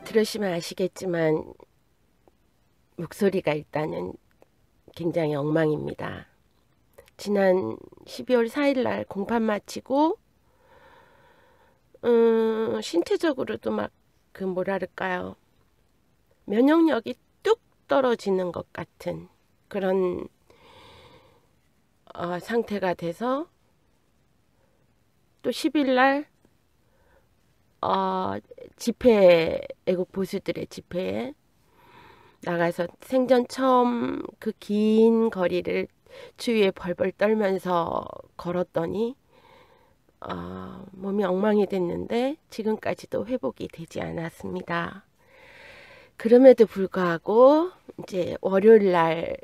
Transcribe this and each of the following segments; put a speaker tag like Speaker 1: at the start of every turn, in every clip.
Speaker 1: 들으시면 아시겠지만 목소리가 일단은 굉장히 엉망입니다. 지난 12월 4일 날 공판 마치고 신체적으로도 막 그 뭐랄까요, 면역력이 뚝 떨어지는 것 같은 그런 상태가 돼서 또 10일 날 집회, 애국 보수들의 집회에 나가서 생전 처음 그 긴 거리를 추위에 벌벌 떨면서 걸었더니 몸이 엉망이 됐는데 지금까지도 회복이 되지 않았습니다. 그럼에도 불구하고 이제 월요일 날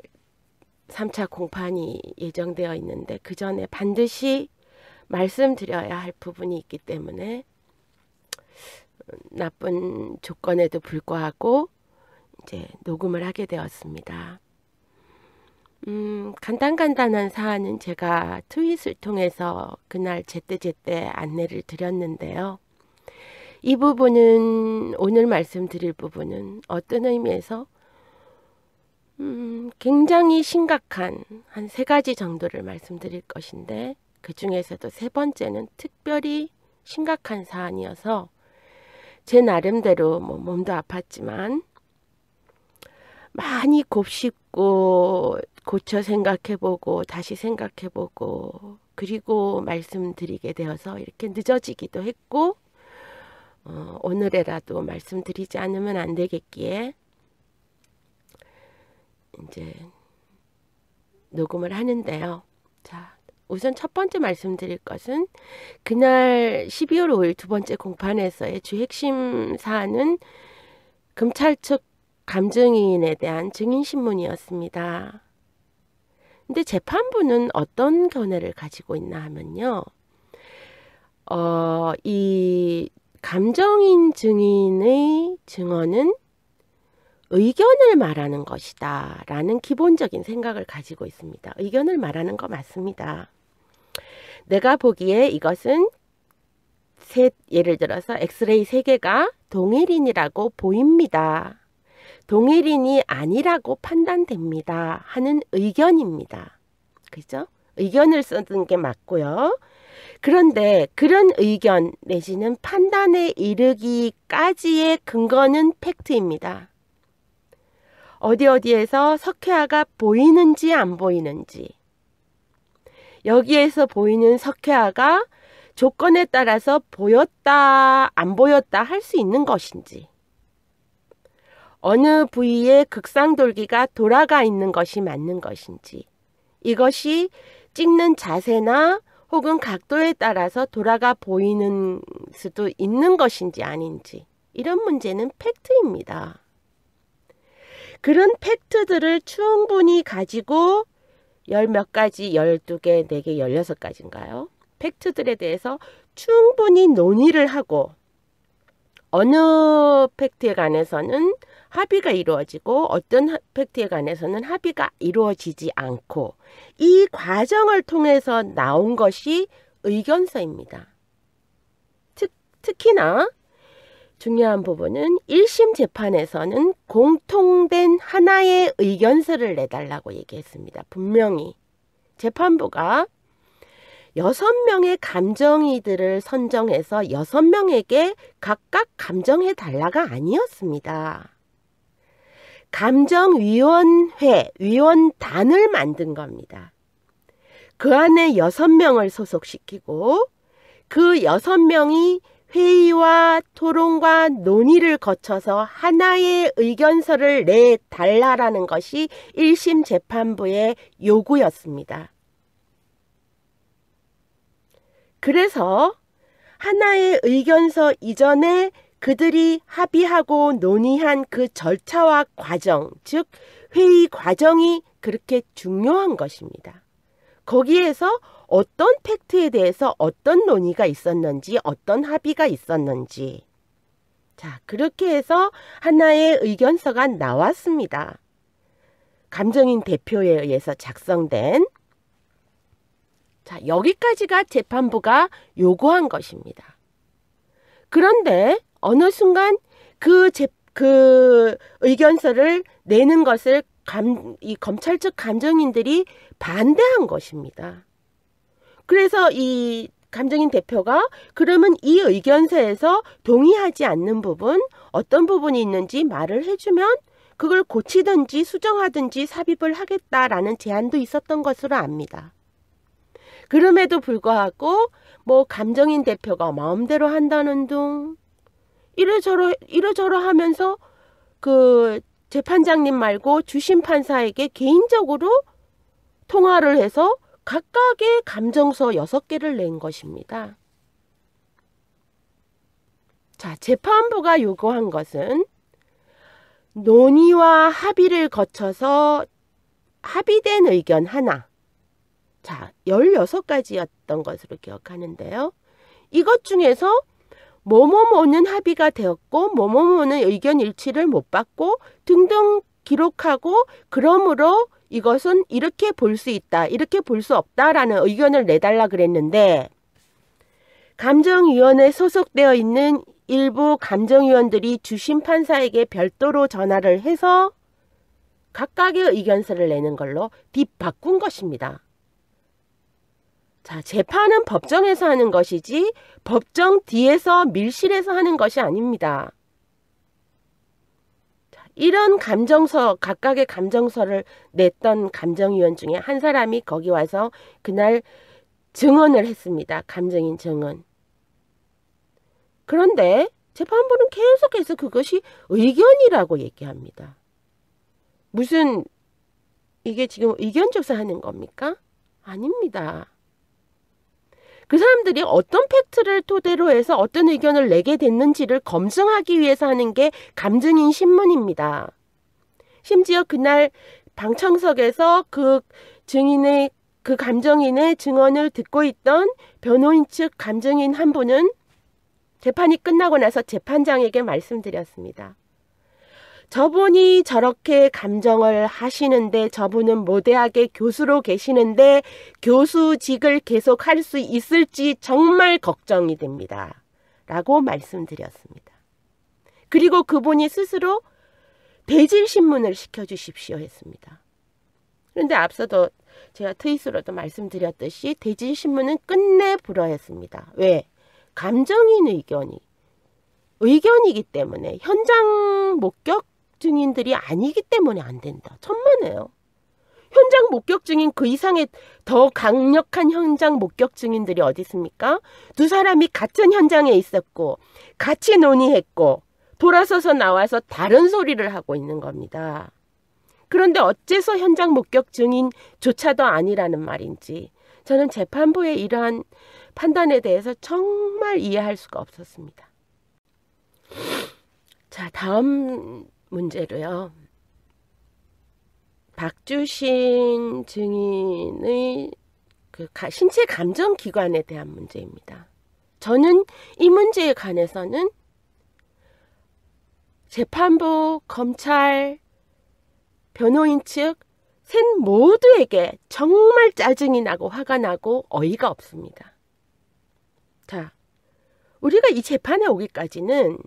Speaker 1: 3차 공판이 예정되어 있는데 그 전에 반드시 말씀드려야 할 부분이 있기 때문에 나쁜 조건에도 불구하고 이제 녹음을 하게 되었습니다. 간단한 사안은 제가 트윗을 통해서 그날 제때제때 안내를 드렸는데요. 이 부분은, 오늘 말씀드릴 부분은 어떤 의미에서 굉장히 심각한 한 3가지 정도를 말씀드릴 것인데, 그 중에서도 3번째는 특별히 심각한 사안이어서 제 나름대로 몸도 아팠지만 많이 곱씹고 고쳐 생각해보고 다시 생각해보고 그리고 말씀드리게 되어서 이렇게 늦어지기도 했고, 오늘에라도 말씀드리지 않으면 안 되겠기에 이제 녹음을 하는데요. 자, 우선 첫 번째 말씀드릴 것은 그날 12월 5일 두 번째 공판에서의 주 핵심 사안은 검찰 측 감정인에 대한 증인신문이었습니다. 근데 재판부는 어떤 견해를 가지고 있나 하면요. 이 감정인 증인의 증언은 의견을 말하는 것이다 라는 기본적인 생각을 가지고 있습니다. 의견을 말하는 거 맞습니다. 내가 보기에 이것은 예를 들어서 엑스레이 3개가 동일인이라고 보입니다. 동일인이 아니라고 판단됩니다 하는 의견입니다. 그죠? 의견을 쓰는 게 맞고요. 그런데 그런 의견 내지는 판단에 이르기까지의 근거는 팩트입니다. 어디에서 석회화가 보이는지 안 보이는지, 여기에서 보이는 석회화가 조건에 따라서 보였다 안 보였다 할 수 있는 것인지, 어느 부위에 극상돌기가 돌아가 있는 것이 맞는 것인지, 이것이 찍는 자세나 혹은 각도에 따라서 돌아가 보이는 수도 있는 것인지 아닌지, 이런 문제는 팩트입니다. 그런 팩트들을 충분히 가지고 10몇 가지, 12개, 4개, 16가지인가요? 팩트들에 대해서 충분히 논의를 하고 어느 팩트에 관해서는 합의가 이루어지고 어떤 팩트에 관해서는 합의가 이루어지지 않고, 이 과정을 통해서 나온 것이 의견서입니다. 특히나 중요한 부분은 1심 재판에서는 공통된 하나의 의견서를 내달라고 얘기했습니다. 분명히 재판부가 6명의 감정이들을 선정해서 6명에게 각각 감정해 달라가 아니었습니다. 감정위원회, 위원단을 만든 겁니다. 그 안에 6명을 소속시키고 그 6명이 회의와 토론과 논의를 거쳐서 하나의 의견서를 내달라라는 것이 1심 재판부의 요구였습니다. 그래서 하나의 의견서 이전에 그들이 합의하고 논의한 그 절차와 과정, 즉 회의 과정이 그렇게 중요한 것입니다. 거기에서 어떤 팩트에 대해서 어떤 논의가 있었는지, 어떤 합의가 있었는지, 자, 그렇게 해서 하나의 의견서가 나왔습니다. 감정인 대표에 의해서 작성된, 자, 여기까지가 재판부가 요구한 것입니다. 그런데 어느 순간 그 의견서를 내는 것을 이 검찰 측 감정인들이 반대한 것입니다. 그래서 이 감정인 대표가 그러면 이 의견서에서 동의하지 않는 부분, 어떤 부분이 있는지 말을 해주면 그걸 고치든지 수정하든지 삽입을 하겠다라는 제안도 있었던 것으로 압니다. 그럼에도 불구하고 뭐 감정인 대표가 마음대로 한다는 둥 이러저러 하면서 그 재판장님 말고 주심 판사에게 개인적으로 통화를 해서 각각의 감정서 6개를 낸 것입니다. 자, 재판부가 요구한 것은 논의와 합의를 거쳐서 합의된 의견 하나. 자, 16가지였던 것으로 기억하는데요. 이것 중에서 뭐뭐뭐는 합의가 되었고 뭐뭐뭐는 의견 일치를 못 받고 등등 기록하고, 그러므로 이것은 이렇게 볼 수 있다, 이렇게 볼 수 없다라는 의견을 내달라 그랬는데, 감정위원회에 소속되어 있는 일부 감정위원들이 주심 판사에게 별도로 전화를 해서 각각의 의견서를 내는 걸로 뒷바꾼 것입니다. 자, 재판은 법정에서 하는 것이지 법정 뒤에서 밀실에서 하는 것이 아닙니다. 자, 이런 감정서, 각각의 감정서를 냈던 감정위원 중에 한 사람이 거기 와서 그날 증언을 했습니다. 감정인 증언. 그런데 재판부는 계속해서 그것이 의견이라고 얘기합니다. 무슨 이게 지금 의견 조사하는 겁니까? 아닙니다. 그 사람들이 어떤 팩트를 토대로 해서 어떤 의견을 내게 됐는지를 검증하기 위해서 하는 게 감정인 신문입니다. 심지어 그날 방청석에서 그 증인의, 그 감정인의 증언을 듣고 있던 변호인 측 감정인 한 분은 재판이 끝나고 나서 재판장에게 말씀드렸습니다. 저분이 저렇게 감정을 하시는데, 저분은 모대학의 교수로 계시는데 교수직을 계속 할 수 있을지 정말 걱정이 됩니다. 라고 말씀드렸습니다. 그리고 그분이 스스로 대질신문을 시켜주십시오 했습니다. 그런데 앞서도 제가 트윗으로도 말씀드렸듯이 대질신문은 끝내 불허했습니다. 왜? 감정인 의견이기 때문에, 현장 목격 증인들이 아니기 때문에 안 된다. 천만에요. 현장 목격 증인 그 이상의 더 강력한 현장 목격 증인들이 어디 있습니까? 두 사람이 같은 현장에 있었고 같이 논의했고 돌아서서 나와서 다른 소리를 하고 있는 겁니다. 그런데 어째서 현장 목격 증인조차도 아니라는 말인지 저는 재판부의 이러한 판단에 대해서 정말 이해할 수가 없었습니다. 자, 다음 문제로요. 박주신 증인의 그 신체 감정 기관에 대한 문제입니다. 저는 이 문제에 관해서는 재판부, 검찰, 변호인 측 셋 모두에게 정말 짜증이 나고 화가 나고 어이가 없습니다. 자, 우리가 이 재판에 오기까지는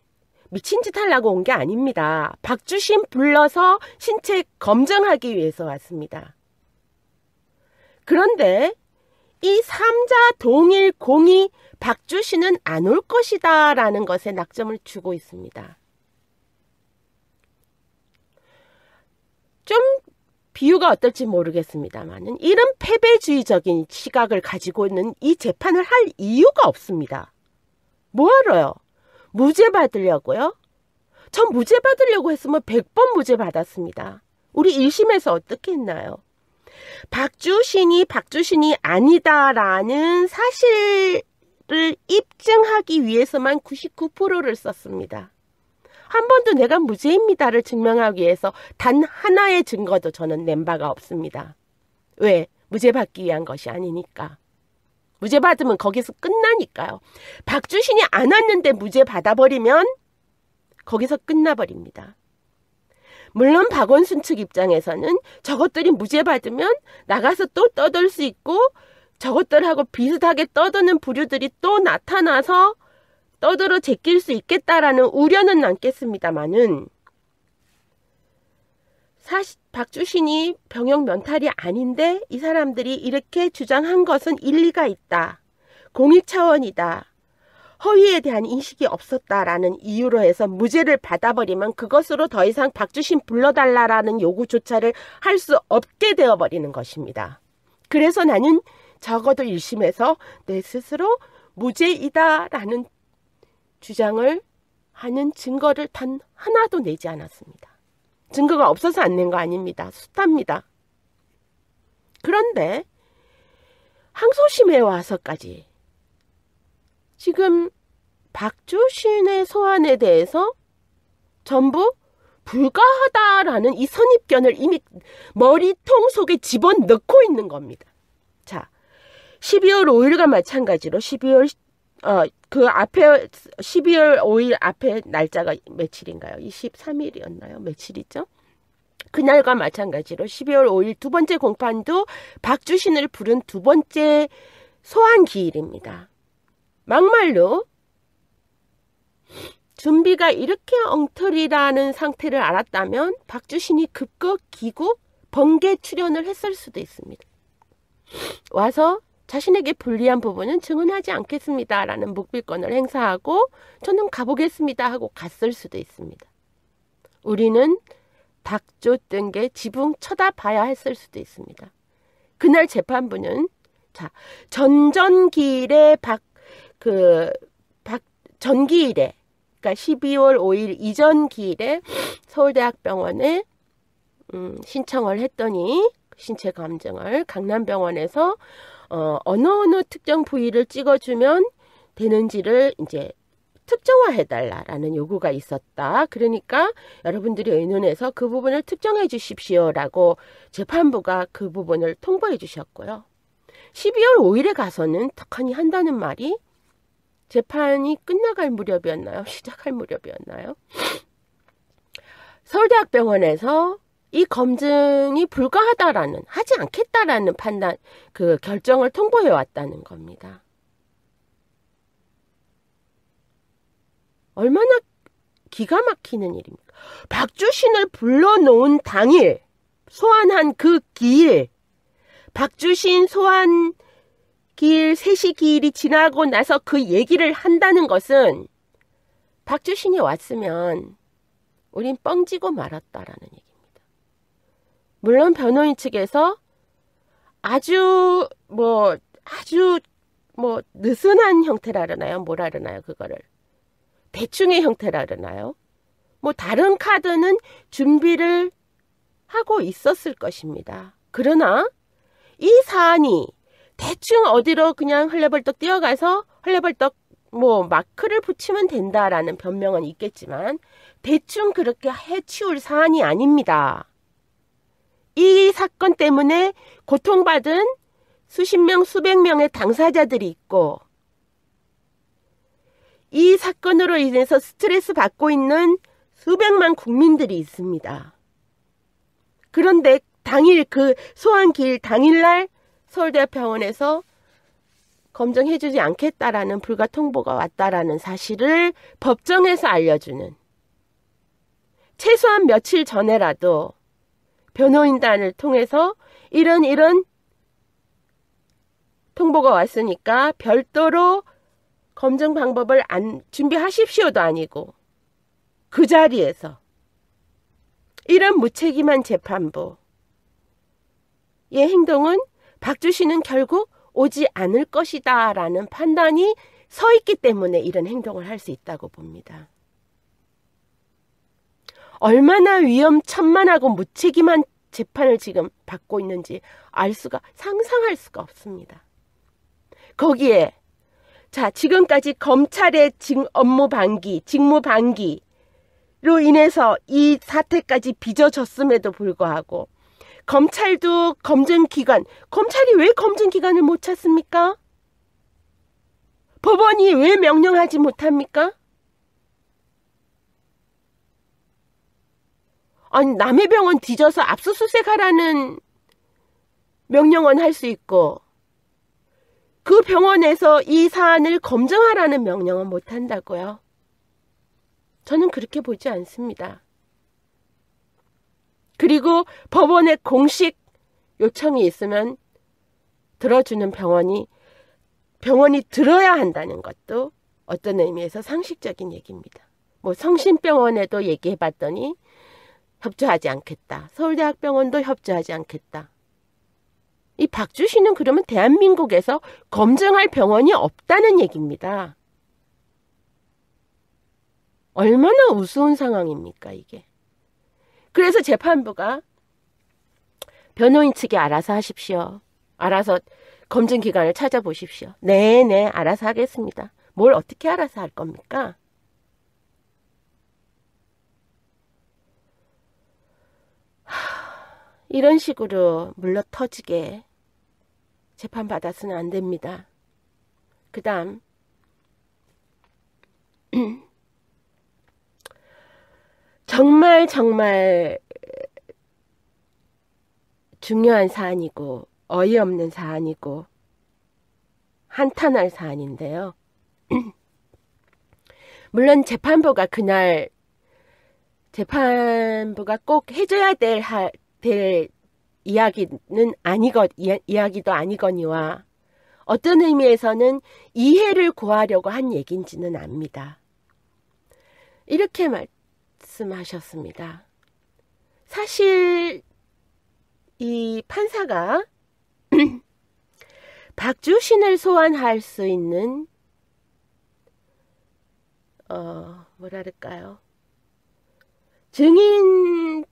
Speaker 1: 미친 짓 하려고 온 게 아닙니다. 박주신 불러서 신체 검증하기 위해서 왔습니다. 그런데 이 3자 동일 공이 박주신은 안 올 것이다 라는 것에 낙점을 주고 있습니다. 좀 비유가 어떨지 모르겠습니다만 이런 패배주의적인 시각을 가지고 있는 이 재판을 할 이유가 없습니다. 뭐하러요? 무죄 받으려고요? 전 무죄 받으려고 했으면 100번 무죄 받았습니다. 우리 1심에서 어떻게 했나요? 박주신이 아니다라는 사실을 입증하기 위해서만 99%를 썼습니다. 한 번도 내가 무죄입니다를 증명하기 위해서 단 하나의 증거도 저는 낸 바가 없습니다. 왜? 무죄 받기 위한 것이 아니니까. 무죄 받으면 거기서 끝나니까요. 박주신이 안 왔는데 무죄 받아버리면 거기서 끝나버립니다. 물론 박원순 측 입장에서는 저것들이 무죄 받으면 나가서 또 떠들 수 있고 저것들하고 비슷하게 떠드는 부류들이 또 나타나서 떠들어 제낄 수 있겠다라는 우려는 남겠습니다만은 사실 박주신이 병역 면탈이 아닌데 이 사람들이 이렇게 주장한 것은 일리가 있다. 공익 차원이다. 허위에 대한 인식이 없었다라는 이유로 해서 무죄를 받아버리면 그것으로 더 이상 박주신 불러달라라는 요구조차를 할 수 없게 되어버리는 것입니다. 그래서 나는 적어도 1심에서 내 스스로 무죄이다라는 주장을 하는 증거를 단 하나도 내지 않았습니다. 증거가 없어서 안 낸 거 아닙니다. 숱합니다. 그런데 항소심에 와서까지 지금 박주신의 소환에 대해서 전부 불가하다라는 이 선입견을 이미 머리통 속에 집어넣고 있는 겁니다. 자, 12월 5일과 마찬가지로 12월 5일 앞에 날짜가 며칠인가요? 23일이었나요? 며칠이죠? 그날과 마찬가지로 12월 5일 두 번째 공판도 박주신을 부른 두 번째 소환 기일입니다. 막말로 준비가 이렇게 엉터리라는 상태를 알았다면 박주신이 급거 기구 번개 출연을 했을 수도 있습니다. 와서 자신에게 불리한 부분은 증언하지 않겠습니다라는 묵비권을 행사하고 저는 가보겠습니다 하고 갔을 수도 있습니다. 우리는 닥조 뜬 게 지붕 쳐다봐야 했을 수도 있습니다. 그날 재판부는 자 전기일에 전기일에 그러니까 12월 5일 이전 기일에 서울대학병원에 신청을 했더니 신체 감정을 강남병원에서 어느 특정 부위를 찍어주면 되는지를 이제 특정화해달라라는 요구가 있었다. 그러니까 여러분들이 의논해서 그 부분을 특정해 주십시오라고 재판부가 그 부분을 통보해 주셨고요. 12월 5일에 가서는 턱하니 한다는 말이 재판이 끝나갈 무렵이었나요? 시작할 무렵이었나요? 서울대학병원에서 이 검증이 불가하다라는 하지 않겠다라는 판단 그 결정을 통보해 왔다는 겁니다. 얼마나 기가 막히는 일입니까? 박주신을 불러놓은 당일 소환한 그 기일 박주신 소환 기일 3시 기일이 지나고 나서 그 얘기를 한다는 것은 박주신이 왔으면 우린 뻥지고 말았다라는 얘기입니다. 물론 변호인 측에서 아주 느슨한 형태라 그러나요? 뭐라 그러나요? 그거를 대충의 형태라 그러나요? 뭐 다른 카드는 준비를 하고 있었을 것입니다. 그러나 이 사안이 대충 어디로 그냥 헐레벌떡 뛰어가서 헐레벌떡 마크를 붙이면 된다라는 변명은 있겠지만 대충 그렇게 해치울 사안이 아닙니다. 이 사건 때문에 고통받은 수십 명, 수백 명의 당사자들이 있고 이 사건으로 인해서 스트레스 받고 있는 수백만 국민들이 있습니다. 그런데 당일 그 소환기일 당일날 서울대병원에서 검증해주지 않겠다라는 불가 통보가 왔다라는 사실을 법정에서 알려주는 최소한 며칠 전에라도 변호인단을 통해서 이런 통보가 왔으니까 별도로 검증 방법을 안 준비하십시오도 아니고 그 자리에서 이런 무책임한 재판부의 행동은 박주신은 결국 오지 않을 것이다 라는 판단이 서 있기 때문에 이런 행동을 할 수 있다고 봅니다. 얼마나 위험천만하고 무책임한 재판을 지금 받고 있는지 상상할 수가 없습니다. 거기에 지금까지 검찰의 업무 방기, 직무 방기로 인해서 이 사태까지 빚어졌음에도 불구하고 검찰도 검찰이 왜 검증기관을 못 찾습니까? 법원이 왜 명령하지 못합니까? 아니, 남의 병원 뒤져서 압수수색하라는 명령은 할 수 있고 그 병원에서 이 사안을 검증하라는 명령은 못 한다고요. 저는 그렇게 보지 않습니다. 그리고 법원에 공식 요청이 있으면 들어주는 병원이 들어야 한다는 것도 어떤 의미에서 상식적인 얘기입니다. 뭐 성심병원에도 얘기해봤더니 협조하지 않겠다. 서울대학병원도 협조하지 않겠다. 이 박주 씨는 그러면 대한민국에서 검증할 병원이 없다는 얘기입니다. 얼마나 우스운 상황입니까, 이게. 그래서 재판부가 변호인 측이 알아서 하십시오. 알아서 검증 기관을 찾아보십시오. 네, 알아서 하겠습니다. 뭘 어떻게 알아서 할 겁니까? 이런 식으로 물러터지게 재판받아서는 안 됩니다. 그 다음 정말 중요한 사안이고 어이없는 사안이고 한탄할 사안인데요. 물론 재판부가 그날 재판부가 꼭 해줘야 될 이야기는 이야기도 아니거니와 어떤 의미에서는 이해를 구하려고 한 얘기인지는 압니다. 이렇게 말씀하셨습니다. 사실 이 판사가 박주신을 소환할 수 있는 뭐랄까요? 증인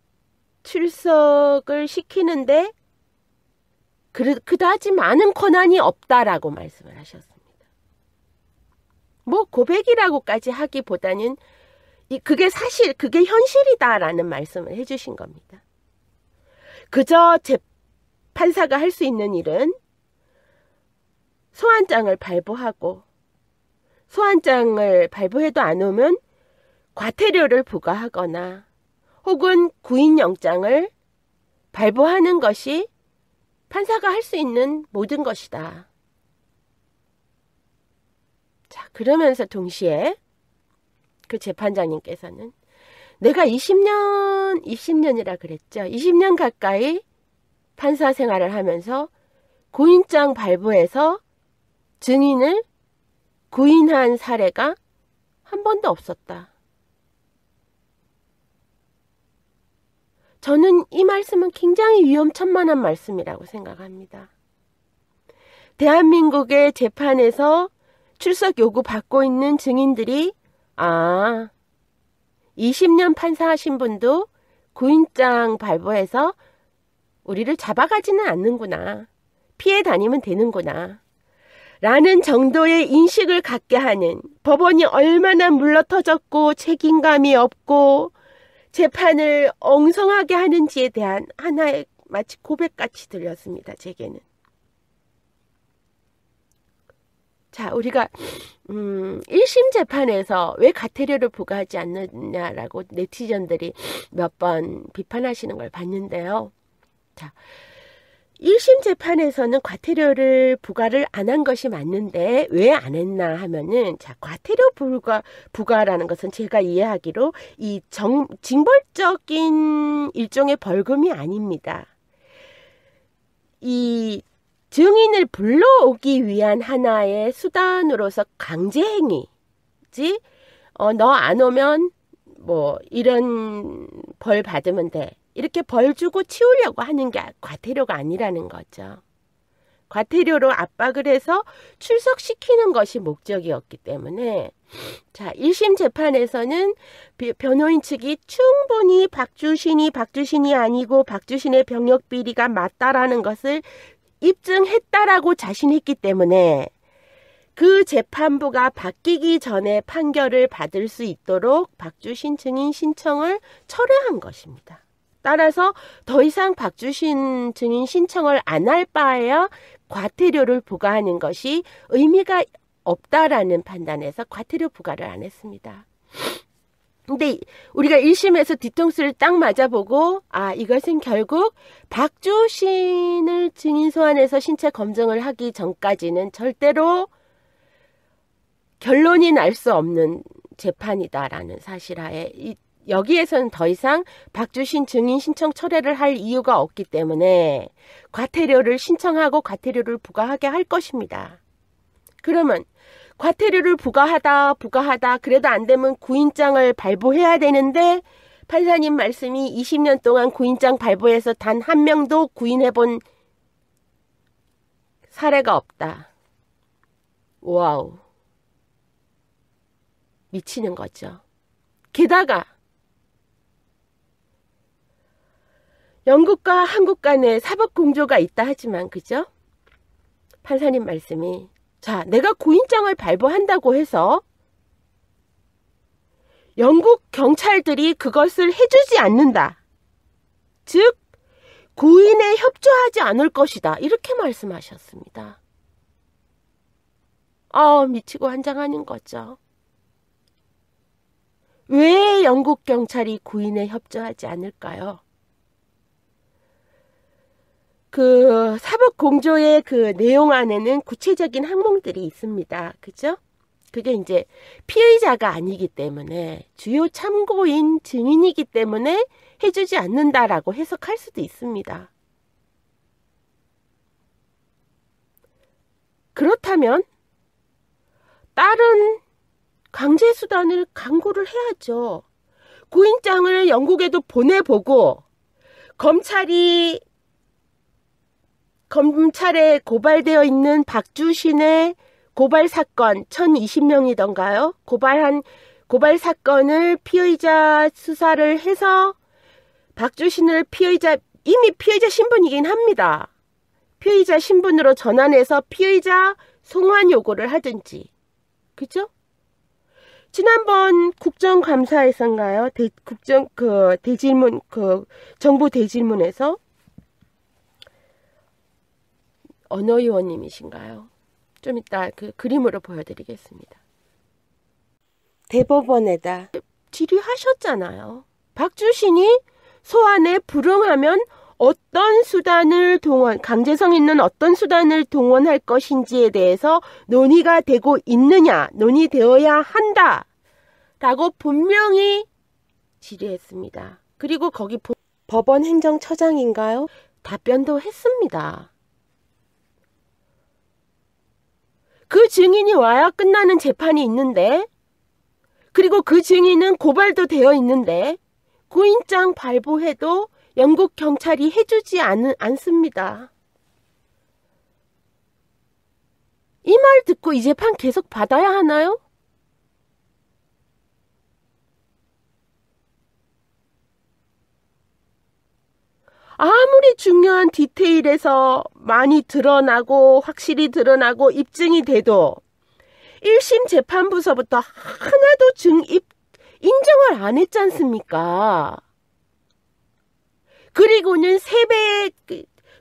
Speaker 1: 출석을 시키는데 그다지 많은 권한이 없다라고 말씀을 하셨습니다. 뭐 고백이라고까지 하기보다는 그게 현실이다라는 말씀을 해주신 겁니다. 그저 판사가 할 수 있는 일은 소환장을 발부하고 소환장을 발부해도 안 오면 과태료를 부과하거나 혹은 구인영장을 발부하는 것이 판사가 할 수 있는 모든 것이다. 자, 그러면서 동시에 그 재판장님께서는 내가 20년이라 그랬죠. 20년 가까이 판사 생활을 하면서 구인장 발부해서 증인을 구인한 사례가 한 번도 없었다. 저는 이 말씀은 굉장히 위험천만한 말씀이라고 생각합니다. 대한민국의 재판에서 출석 요구 받고 있는 증인들이 20년 판사하신 분도 구인장 발부해서 우리를 잡아가지는 않는구나. 피해 다니면 되는구나. 라는 정도의 인식을 갖게 하는 법원이 얼마나 물러터졌고 책임감이 없고 재판을 엉성하게 하는지에 대한 하나의 마치 고백같이 들렸습니다. 제게는. 자, 우리가 1심 재판에서 왜 과태료를 부과하지 않느냐라고 네티즌들이 몇 번 비판하시는 걸 봤는데요. 자, 1심 재판에서는 과태료를 부과를 안 한 것이 맞는데 왜 안 했나 하면은, 자, 과태료 부과라는 것은 제가 이해하기로 이 징벌적인 일종의 벌금이 아닙니다. 이 증인을 불러오기 위한 하나의 수단으로서 강제행위지, 너 안 오면 뭐 이런 벌 받으면 돼. 이렇게 벌 주고 치우려고 하는 게 과태료가 아니라는 거죠. 과태료로 압박을 해서 출석시키는 것이 목적이었기 때문에, 자, 1심 재판에서는 변호인 측이 충분히 박주신이 아니고 박주신의 병력 비리가 맞다라는 것을 입증했다라고 자신했기 때문에 그 재판부가 바뀌기 전에 판결을 받을 수 있도록 박주신 증인 신청을 철회한 것입니다. 따라서 더 이상 박주신 증인 신청을 안 할 바에야 과태료를 부과하는 것이 의미가 없다라는 판단에서 과태료 부과를 안 했습니다. 근데 우리가 1심에서 뒤통수를 딱 맞아보고 이것은 결국 박주신을 증인 소환해서 신체 검증을 하기 전까지는 절대로 결론이 날 수 없는 재판이다라는 사실하에 여기에서는 더 이상 박주신 증인 신청 철회를 할 이유가 없기 때문에 과태료를 신청하고 과태료를 부과하게 할 것입니다. 그러면 과태료를 부과하다 그래도 안 되면 구인장을 발부해야 되는데 판사님 말씀이 20년 동안 구인장 발부해서 단 한 명도 구인해본 사례가 없다. 와우. 미치는 거죠. 게다가 영국과 한국 간에 사법공조가 있다 하지만 그죠? 판사님 말씀이 자, 내가 구인장을 발부한다고 해서 영국 경찰들이 그것을 해주지 않는다. 즉 구인에 협조하지 않을 것이다. 이렇게 말씀하셨습니다. 미치고 환장하는 거죠. 왜 영국 경찰이 구인에 협조하지 않을까요? 그 사법공조의 그 내용 안에는 구체적인 항목들이 있습니다. 그죠? 그게 이제 피의자가 아니기 때문에 주요 참고인 증인이기 때문에 해주지 않는다라고 해석할 수도 있습니다. 그렇다면 다른 강제수단을 강구를 해야죠. 구인장을 영국에도 보내보고 검찰에 고발되어 있는 박주신의 고발 사건 1020명이던가요? 고발 사건을 피의자 수사를 해서 박주신을 이미 피의자 신분이긴 합니다. 피의자 신분으로 전환해서 피의자 송환 요구를 하든지. 그죠? 지난번 국정감사에서인가요? 정부 대질문에서 언어 의원님이신가요? 좀 이따 그 그림으로 보여드리겠습니다. 대법원에다 질의하셨잖아요. 박주신이 소환에 불응하면 강제성 있는 어떤 수단을 동원할 것인지에 대해서 논의가 되고 있느냐, 논의되어야 한다 라고 분명히 질의했습니다. 그리고 거기 법원 행정처장인가요? 답변도 했습니다. 그 증인이 와야 끝나는 재판이 있는데, 그리고 그 증인은 고발도 되어 있는데 구인장 발부해도 영국 경찰이 해주지 않습니다. 이 말 듣고 이 재판 계속 받아야 하나요? 아무리 중요한 디테일에서 많이 드러나고 확실히 드러나고 입증이 돼도 1심 재판부서부터 하나도 인정을 안 했지 않습니까? 그리고는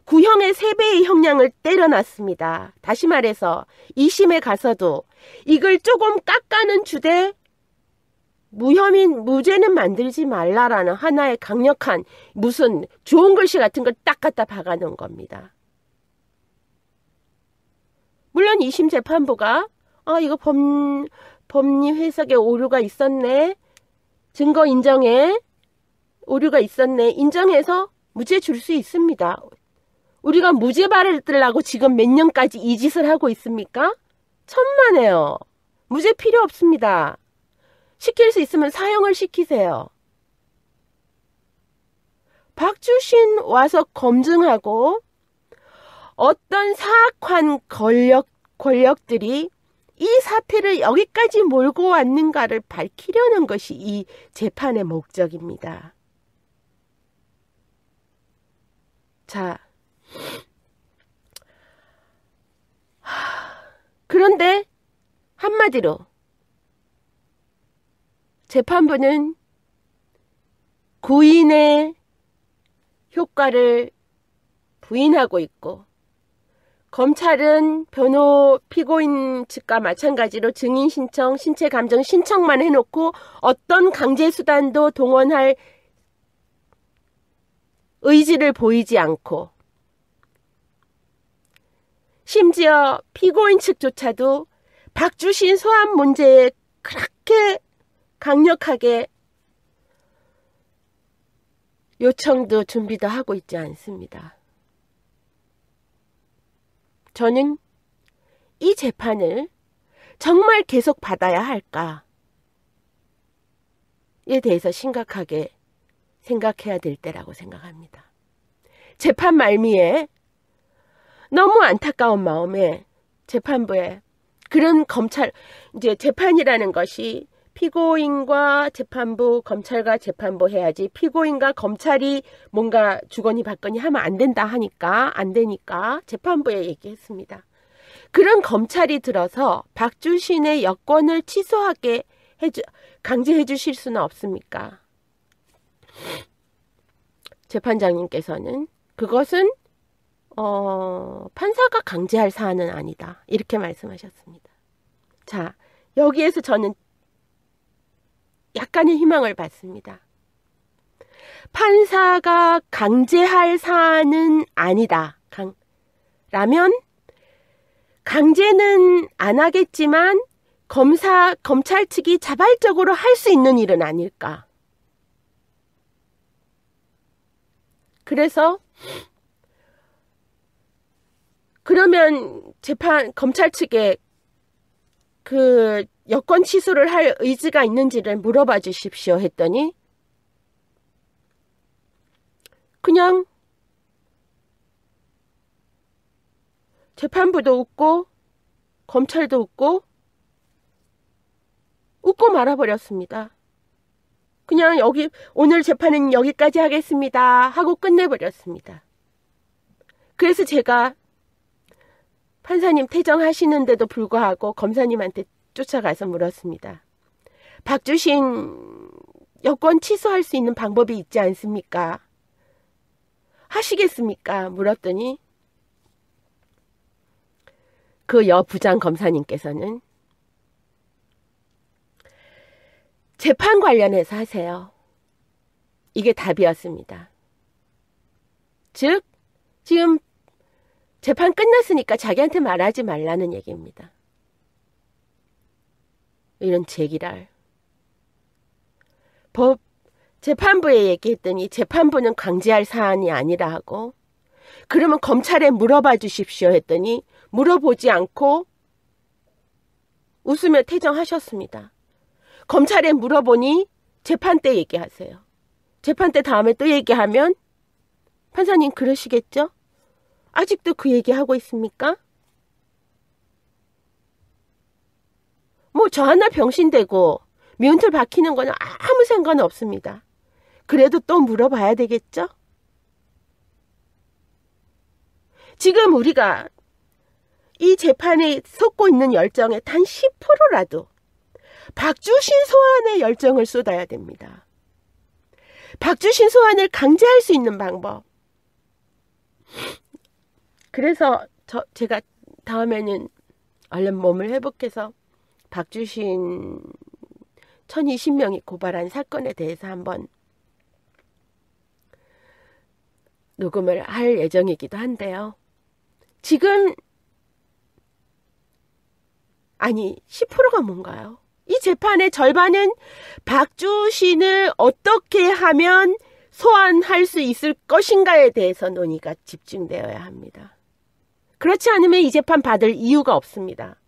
Speaker 1: 구형의 3배의 형량을 때려놨습니다. 다시 말해서 2심에 가서도 이걸 조금 깎아는 주되 무죄는 만들지 말라라는 하나의 강력한 무슨 좋은 글씨 같은 걸 딱 갖다 박아놓은 겁니다. 물론 2심 재판부가 이거 법리 해석에 오류가 있었네. 증거 인정에 오류가 있었네. 인정해서 무죄 줄 수 있습니다. 우리가 무죄 받으려고 지금 몇 년까지 이 짓을 하고 있습니까? 천만에요. 무죄 필요 없습니다. 시킬 수 있으면 사형을 시키세요. 박주신 와서 검증하고 어떤 사악한 권력들이 이 사태를 여기까지 몰고 왔는가를 밝히려는 것이 이 재판의 목적입니다. 자, 그런데 한마디로 재판부는 구인의 효과를 부인하고 있고 검찰은 피고인 측과 마찬가지로 증인 신청, 신체 감정 신청만 해놓고 어떤 강제 수단도 동원할 의지를 보이지 않고, 심지어 피고인 측조차도 박주신 소환 문제에 그렇게 강력하게 요청도 준비도 하고 있지 않습니다. 저는 이 재판을 정말 계속 받아야 할까에 대해서 심각하게 생각해야 될 때라고 생각합니다. 재판 말미에 너무 안타까운 마음에 재판부에 그런 이제 재판이라는 것이 피고인과 재판부, 검찰과 재판부 해야지 피고인과 검찰이 뭔가 주거니 받거니 하면 안 된다 하니까, 안 되니까 재판부에 얘기했습니다. 그런 검찰이 들어서 박주신의 여권을 취소하게 강제해 주실 수는 없습니까? 재판장님께서는 그것은 판사가 강제할 사안은 아니다, 이렇게 말씀하셨습니다. 자, 여기에서 저는 약간의 희망을 받습니다. 판사가 강제할 사안은 아니다 라면 강제는 안 하겠지만 검찰 측이 자발적으로 할 수 있는 일은 아닐까. 그래서 그러면 검찰 측에 그 여권 취소를 할 의지가 있는지를 물어봐 주십시오 했더니 그냥 재판부도 웃고 검찰도 웃고 말아버렸습니다. 그냥 오늘 재판은 여기까지 하겠습니다 하고 끝내버렸습니다. 그래서 제가 판사님 퇴정하시는데도 불구하고 검사님한테 쫓아가서 물었습니다. 박주신 여권 취소할 수 있는 방법이 있지 않습니까? 하시겠습니까? 물었더니 그 여부장 검사님께서는 재판 관련해서 하세요, 이게 답이었습니다. 즉 지금 재판 끝났으니까 자기한테 말하지 말라는 얘기입니다. 이런 제기랄. 재판부에 얘기했더니 재판부는 강제할 사안이 아니라 하고, 그러면 검찰에 물어봐 주십시오 했더니 물어보지 않고 웃으며 퇴정하셨습니다. 검찰에 물어보니 재판 때 얘기하세요. 재판 때 다음에 또 얘기하면 판사님 그러시겠죠? 아직도 그 얘기하고 있습니까? 뭐 저 하나 병신되고 미운털 박히는 거는 아무 상관없습니다. 그래도 또 물어봐야 되겠죠? 지금 우리가 이 재판에 쏟고 있는 열정의 단 10%라도 박주신 소환의 열정을 쏟아야 됩니다. 박주신 소환을 강제할 수 있는 방법. 그래서 제가 다음에는 얼른 몸을 회복해서 박주신 1020명이 고발한 사건에 대해서 한번 녹음을 할 예정이기도 한데요. 지금 10%가 뭔가요? 이 재판의 절반은 박주신을 어떻게 하면 소환할 수 있을 것인가에 대해서 논의가 집중되어야 합니다. 그렇지 않으면 이 재판 받을 이유가 없습니다.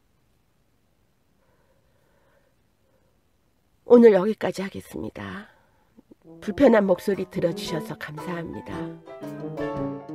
Speaker 1: 오늘 여기까지 하겠습니다. 불편한 목소리 들어주셔서 감사합니다.